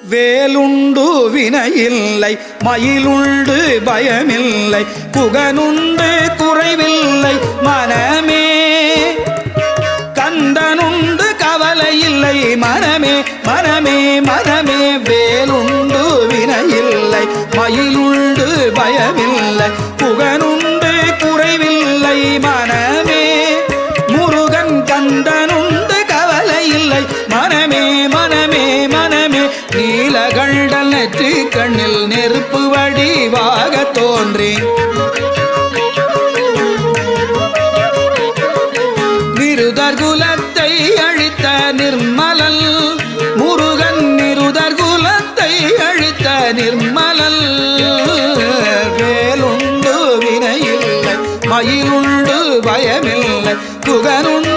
வேலுண்டு வினையில்லை மயிலுண்டு பயமில்லை புகனுண்டு குறைவில்லை மனமே கந்தனுண்டு கவலை இல்லை மனமே மனமே மனமே வேலுண்டு வினையில்லை மயிலுண்டு பயமில்லை புகனுண்டு குறைவில்லை மனமே முருகன் கந்தனுண்டு கவலை இல்லை மனமே மனமே மனமே நீலகண்டல் நெற்றி கண்ணில் நெருப்பு வடிவாக தோன்றி நிருதர் குலத்தை அழித்த நிர்மலல் முருகன் நிருதர் குலத்தை அழித்த நிர்மலல் வேலுண்டு வினையில்லை மயிலுண்டு பயமில்லை புகனுண்டு